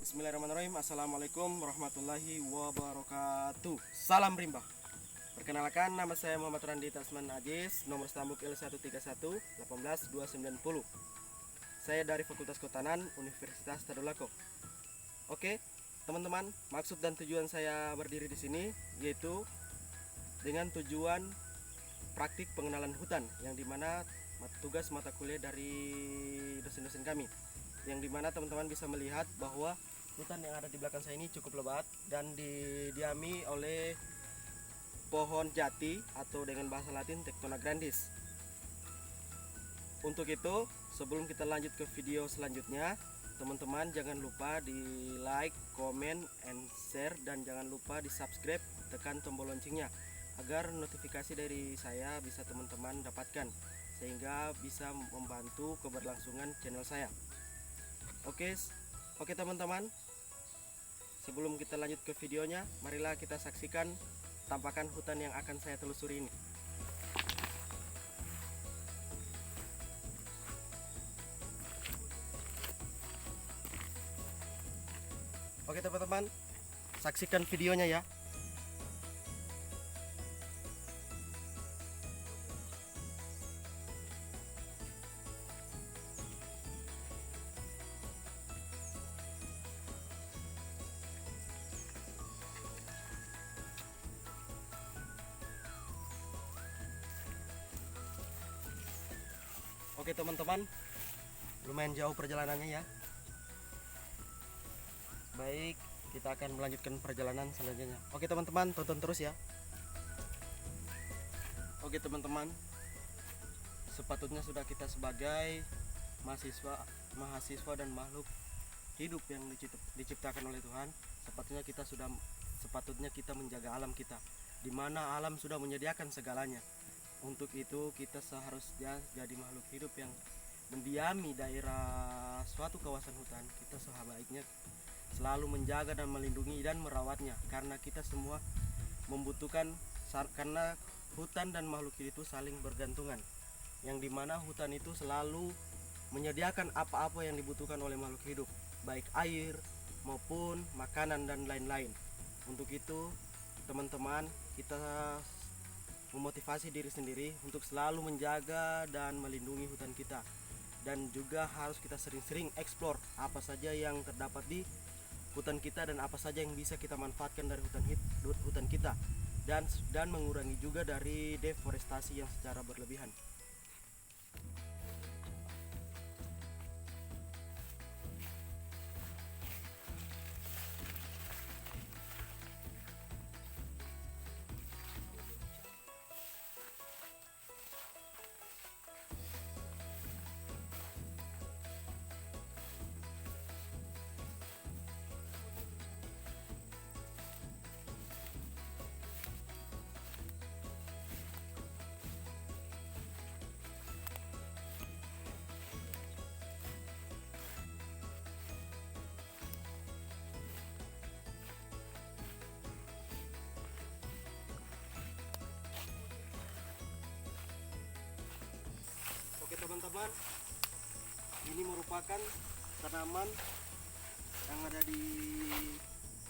Bismillahirrahmanirrahim. Assalamualaikum warahmatullahi wabarakatuh. Salam rimba. Perkenalkan, nama saya Muhammad Randi Tasman Ajis, nomor stambuk L131 18290. Saya dari Fakultas Kehutanan Universitas Tadulako. Oke, teman-teman, maksud dan tujuan saya berdiri di sini yaitu dengan tujuan praktik pengenalan hutan, yang dimana tugas mata kuliah dari dosen-dosen kami, yang dimana teman-teman bisa melihat bahwa hutan yang ada di belakang saya ini cukup lebat dan didiami oleh pohon jati atau dengan bahasa Latin Tectona grandis. Untuk itu, sebelum kita lanjut ke video selanjutnya, teman-teman jangan lupa di like, comment, and share, dan jangan lupa di subscribe, tekan tombol loncengnya agar notifikasi dari saya bisa teman-teman dapatkan, sehingga bisa membantu keberlangsungan channel saya. Oke teman-teman, sebelum kita lanjut ke videonya, marilah kita saksikan tampakan hutan yang akan saya telusuri ini. Oke teman-teman, saksikan videonya ya. Oke teman-teman, lumayan jauh perjalanannya ya. Baik, kita akan melanjutkan perjalanan selanjutnya. Oke teman-teman, tonton terus ya. Oke teman-teman, sepatutnya sudah kita sebagai mahasiswa dan makhluk hidup yang diciptakan oleh Tuhan, sepatutnya kita menjaga alam kita, di mana alam sudah menyediakan segalanya. Untuk itu kita seharusnya jadi makhluk hidup yang mendiami daerah suatu kawasan hutan. Kita sebaiknya selalu menjaga dan melindungi dan merawatnya, karena kita semua membutuhkan, karena hutan dan makhluk hidup itu saling bergantungan, yang dimana hutan itu selalu menyediakan apa-apa yang dibutuhkan oleh makhluk hidup, baik air maupun makanan dan lain-lain. Untuk itu teman-teman, kita memotivasi diri sendiri untuk selalu menjaga dan melindungi hutan kita, dan juga harus kita sering-sering eksplor apa saja yang terdapat di hutan kita dan apa saja yang bisa kita manfaatkan dari hutan kita, dan mengurangi juga dari deforestasi yang secara berlebihan. Oke teman-teman, ini merupakan tanaman yang ada di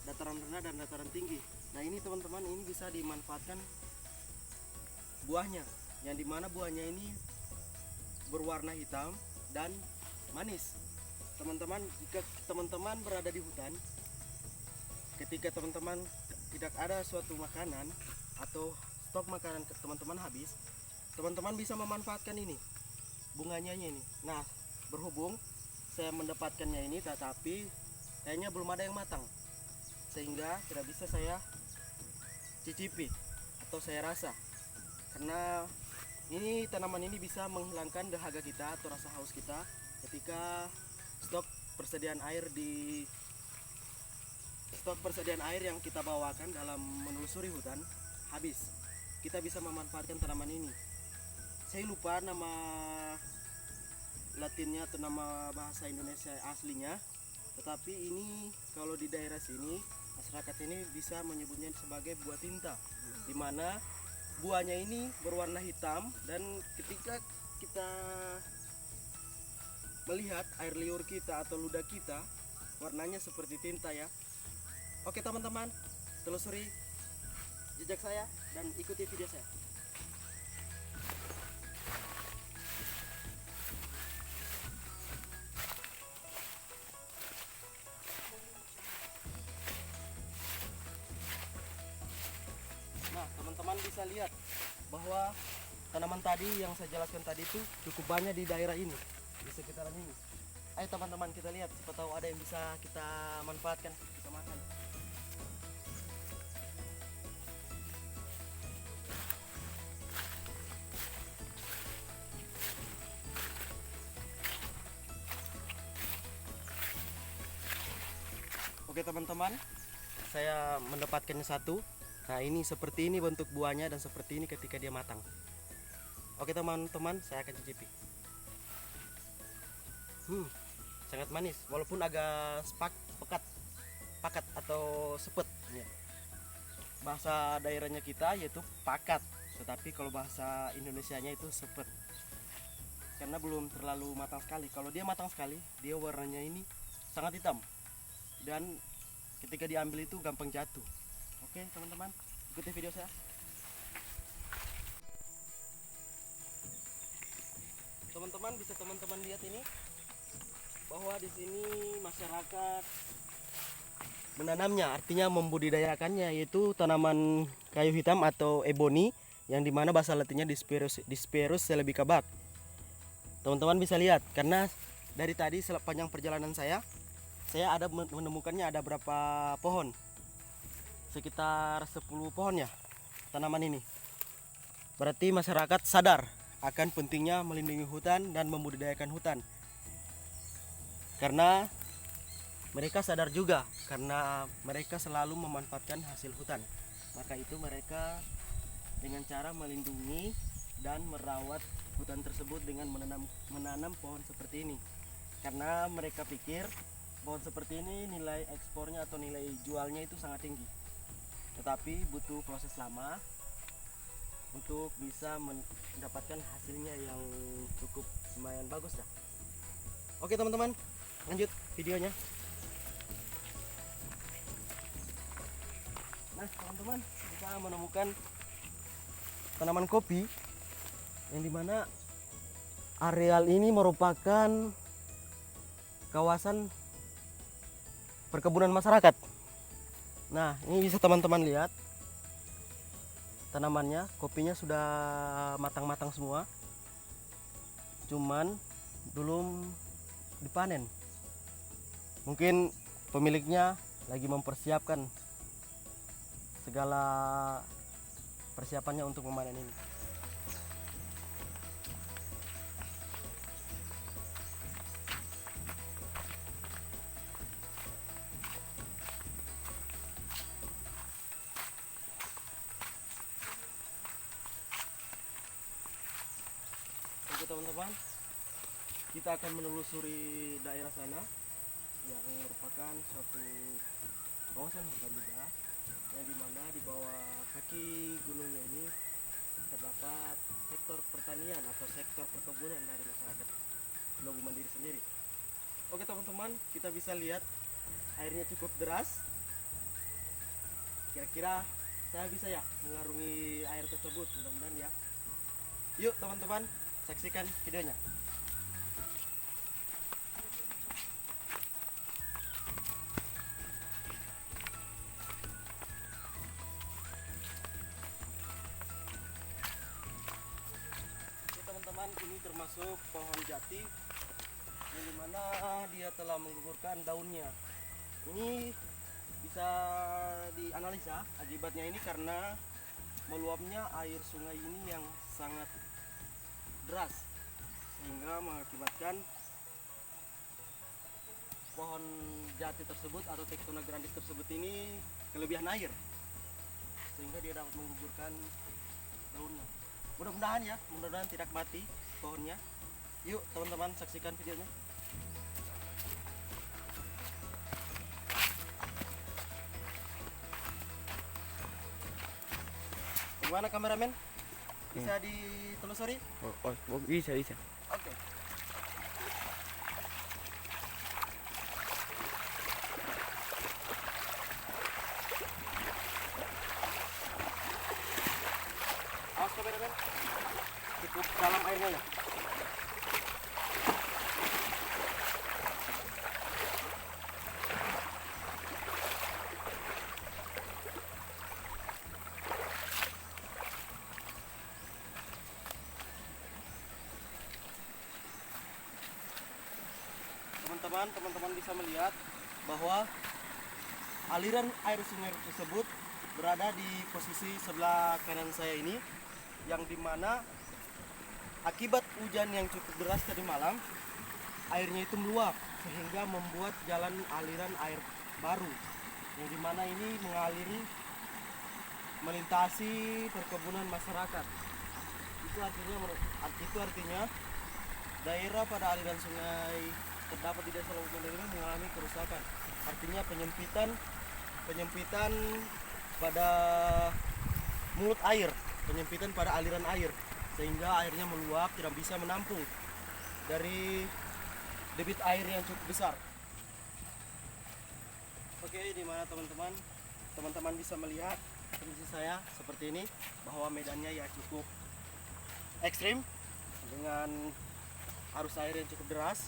dataran rendah dan dataran tinggi. Nah ini teman-teman, ini bisa dimanfaatkan buahnya, yang dimana buahnya ini berwarna hitam dan manis. Teman-teman, jika teman-teman berada di hutan, ketika teman-teman tidak ada suatu makanan atau stok makanan teman-teman habis, teman-teman bisa memanfaatkan ini, bunganya ini. Nah, berhubung saya mendapatkannya ini, tetapi kayaknya belum ada yang matang, sehingga tidak bisa saya cicipi atau saya rasa, karena ini tanaman ini bisa menghilangkan dahaga kita atau rasa haus kita ketika stok persediaan air yang kita bawakan dalam menelusuri hutan habis. Kita bisa memanfaatkan tanaman ini. Saya lupa nama Latinnya atau nama bahasa Indonesia aslinya, tetapi ini kalau di daerah sini masyarakat ini bisa menyebutnya sebagai buah tinta, dimana buahnya ini berwarna hitam, dan ketika kita melihat air liur kita atau ludah kita, warnanya seperti tinta ya. Oke teman-teman, telusuri jejak saya dan ikuti video saya. Nah, teman-teman bisa lihat bahwa tanaman tadi yang saya jelaskan tadi itu cukup banyak di daerah ini, di sekitaran ini. Ayo teman-teman kita lihat, siapa tahu ada yang bisa kita manfaatkan, bisa makan. Oke teman-teman, saya mendapatkannya satu. Nah ini seperti ini bentuk buahnya dan seperti ini ketika dia matang. Oke teman-teman, saya akan cicipi. Sangat manis, walaupun agak pakat atau sepet ya. Bahasa daerahnya kita yaitu pakat, tetapi kalau bahasa Indonesianya itu sepet. Karena belum terlalu matang sekali. Kalau dia matang sekali, dia warnanya ini sangat hitam. Dan ketika diambil itu gampang jatuh. Oke teman-teman, ikuti video saya. Teman-teman bisa teman-teman lihat ini bahwa di sini masyarakat menanamnya, artinya membudidayakannya, yaitu tanaman kayu hitam atau ebony yang dimana bahasa latinnya Disperus celebica bak. Teman-teman bisa lihat karena dari tadi sepanjang perjalanan saya ada menemukannya ada berapa pohon, sekitar 10 pohon ya tanaman ini. Berarti masyarakat sadar akan pentingnya melindungi hutan dan membudidayakan hutan, karena mereka sadar juga karena mereka selalu memanfaatkan hasil hutan. Maka itu mereka dengan cara melindungi dan merawat hutan tersebut dengan menanam pohon seperti ini, karena mereka pikir pohon seperti ini nilai ekspornya atau nilai jualnya itu sangat tinggi, tetapi butuh proses lama untuk bisa mendapatkan hasilnya yang cukup lumayan bagus dah. Oke teman-teman, lanjut videonya. Nah teman-teman, kita menemukan tanaman kopi yang dimana areal ini merupakan kawasan perkebunan masyarakat. Nah ini bisa teman-teman lihat tanamannya, kopinya sudah matang-matang semua, cuman belum dipanen. Mungkin pemiliknya lagi mempersiapkan segala persiapannya untuk memanen ini. Oke teman-teman, kita akan menelusuri daerah sana yang merupakan suatu kawasan hutan juga, yang dimana di bawah kaki gunungnya ini terdapat sektor pertanian atau sektor perkebunan dari masyarakat Pulau Bu Mandiri sendiri. Oke teman-teman, kita bisa lihat airnya cukup deras. Kira-kira saya bisa ya mengarungi air tersebut, mudah-mudahan ya. Yuk teman-teman, saksikan videonya. Teman-teman, ini termasuk pohon jati yang dimana dia telah menggugurkan daunnya. Ini bisa dianalisa akibatnya ini karena meluapnya air sungai ini yang sangat deras, sehingga mengakibatkan pohon jati tersebut atau Tectona grandis tersebut ini kelebihan air, sehingga dia dapat menggugurkan daunnya. Mudah-mudahan tidak mati pohonnya. Yuk teman-teman, saksikan videonya. Gimana kameramen? Bisa ditelusuri? Oh, bisa. Oke. kameramen? Cukup dalam airnya ya. Teman-teman bisa melihat bahwa aliran air sungai tersebut berada di posisi sebelah kanan saya ini, yang dimana akibat hujan yang cukup deras tadi malam, airnya itu meluap sehingga membuat jalan aliran air baru, yang dimana ini mengaliri melintasi perkebunan masyarakat. Itu artinya daerah pada aliran sungai terdapat di desa Lubuk Mendel ini mengalami kerusakan. Artinya penyempitan pada mulut air, penyempitan pada aliran air, sehingga airnya meluap, tidak bisa menampung dari debit air yang cukup besar. Oke, di mana teman-teman bisa melihat kondisi saya seperti ini, bahwa medannya ya cukup ekstrim dengan arus air yang cukup deras.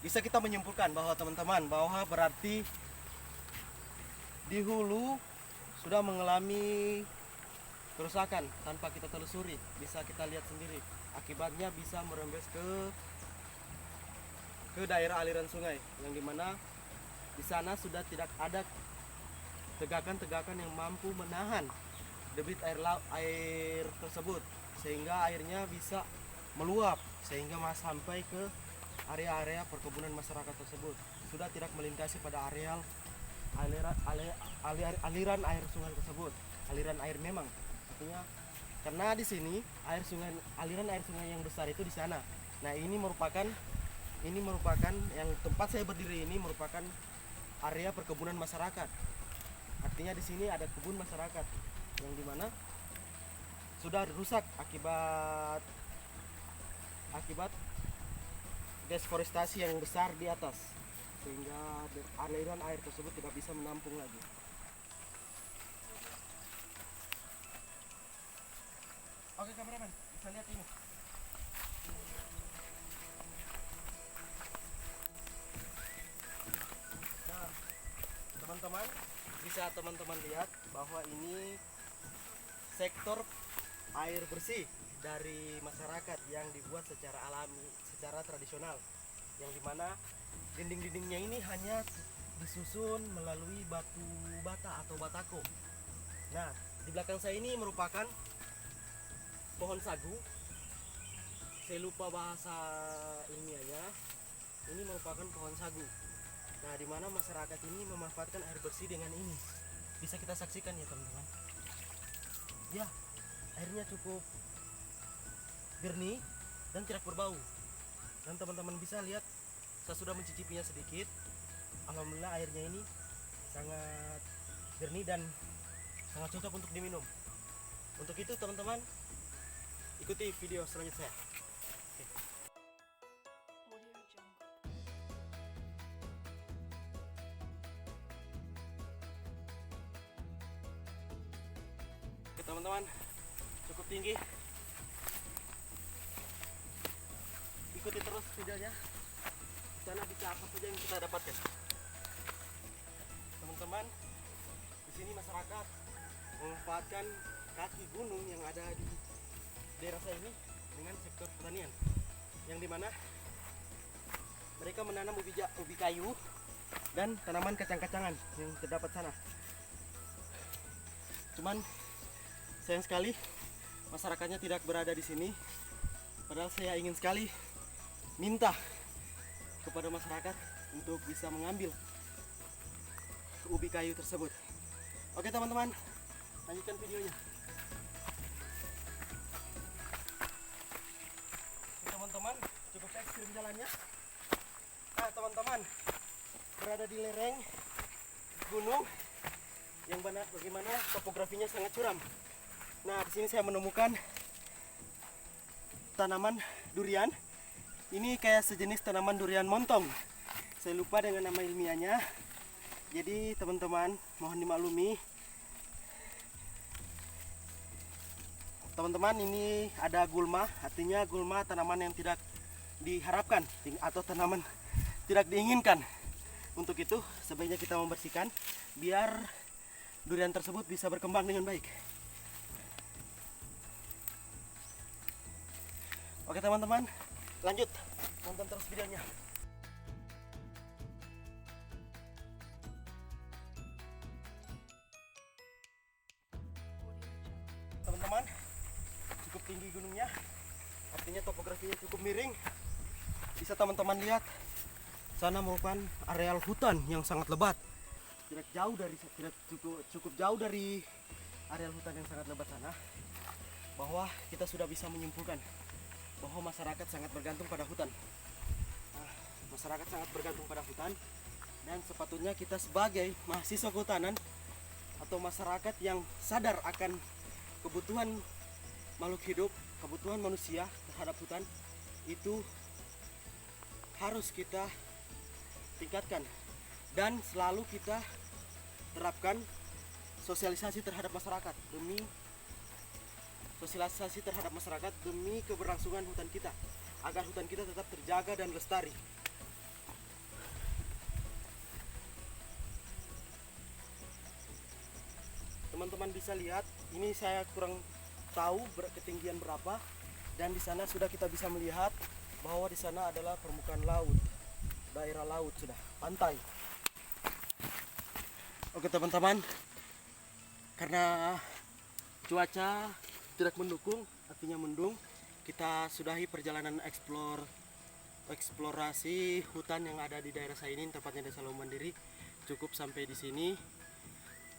Bisa kita menyimpulkan bahwa bahwa berarti di hulu sudah mengalami kerusakan tanpa kita telusuri. Bisa kita lihat sendiri, akibatnya bisa merembes ke daerah aliran sungai, yang dimana di sana sudah tidak ada tegakan-tegakan yang mampu menahan debit air tersebut, sehingga airnya bisa meluap sehingga sampai ke area-area perkebunan masyarakat tersebut. Sudah tidak melintasi pada aliran air sungai tersebut. Aliran air memang artinya, karena di sini aliran air sungai yang besar itu di sana. Nah, ini merupakan yang tempat saya berdiri ini merupakan area perkebunan masyarakat. Artinya di sini ada kebun masyarakat yang dimana sudah rusak akibat deforestasi yang besar di atas, sehingga aliran air tersebut tidak bisa menampung lagi. Oke kameramen, bisa lihat ini. Nah, teman-teman lihat bahwa ini sektor air bersih dari masyarakat yang dibuat secara alami, secara tradisional, yang dimana dinding-dindingnya ini hanya disusun melalui batu bata atau batako. Nah, di belakang saya ini merupakan pohon sagu. Saya lupa bahasa ilmiahnya. Ini merupakan pohon sagu. Nah, dimana masyarakat ini memanfaatkan air bersih dengan ini. Bisa kita saksikan ya teman-teman. Ya, airnya cukup jernih dan tidak berbau. Dan teman-teman bisa lihat, saya sudah mencicipinya sedikit. Alhamdulillah airnya ini sangat jernih dan sangat cocok untuk diminum. Untuk itu teman-teman, ikuti video selanjutnya. Oke. Oke teman-teman, cukup tinggi. Ikuti terus videonya. Di sana bisa apa saja yang kita dapatkan. Teman-teman, di sini masyarakat memanfaatkan kaki gunung yang ada di daerah saya ini dengan sektor pertanian, yang dimana mereka menanam ubi kayu dan tanaman kacang-kacangan yang terdapat sana. Cuman sayang sekali masyarakatnya tidak berada di sini. Padahal saya ingin sekali minta kepada masyarakat untuk bisa mengambil ubi kayu tersebut. Oke teman-teman, lanjutkan videonya. Teman-teman, cukup ekstrim jalannya. Nah teman-teman, berada di lereng gunung yang bagaimana topografinya sangat curam. Nah, di sini saya menemukan tanaman durian. Ini kayak sejenis tanaman durian montong. Saya lupa dengan nama ilmiahnya. Jadi teman-teman mohon dimaklumi. teman-teman, ini ada gulma. Artinya gulma tanaman yang tidak diharapkan atau tanaman tidak diinginkan. Untuk itu sebaiknya kita membersihkan biar durian tersebut bisa berkembang dengan baik. Oke teman-teman, lanjut nonton terus videonya. Teman-teman, cukup tinggi gunungnya, artinya topografinya cukup miring. Bisa teman-teman lihat, sana merupakan areal hutan yang sangat lebat. Tidak cukup jauh dari areal hutan yang sangat lebat sana, bahwa kita sudah bisa menyimpulkan bahwa masyarakat sangat bergantung pada hutan. Masyarakat sangat bergantung pada hutan, dan sepatutnya kita sebagai mahasiswa kehutanan atau masyarakat yang sadar akan kebutuhan makhluk hidup, kebutuhan manusia terhadap hutan, itu harus kita tingkatkan dan selalu kita terapkan sosialisasi terhadap masyarakat demi keberlangsungan hutan kita, agar hutan kita tetap terjaga dan lestari. Teman-teman bisa lihat, ini saya kurang tahu ketinggian berapa, dan di sana sudah kita bisa melihat bahwa di sana adalah permukaan laut, daerah laut, sudah pantai. Oke teman-teman, karena cuaca tidak mendukung, artinya mendung, kita sudahi perjalanan eksplorasi hutan yang ada di daerah saya ini, tepatnya Desa Lomba Mandiri. Cukup sampai di sini.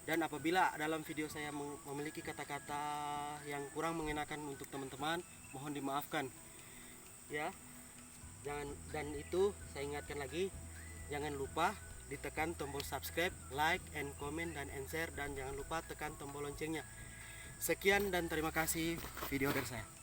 Dan apabila dalam video saya memiliki kata-kata yang kurang mengenakan untuk teman-teman, mohon dimaafkan ya. Dan itu saya ingatkan lagi, jangan lupa ditekan tombol subscribe, like, and comment, dan share, dan jangan lupa tekan tombol loncengnya. Sekian dan terima kasih video dari saya.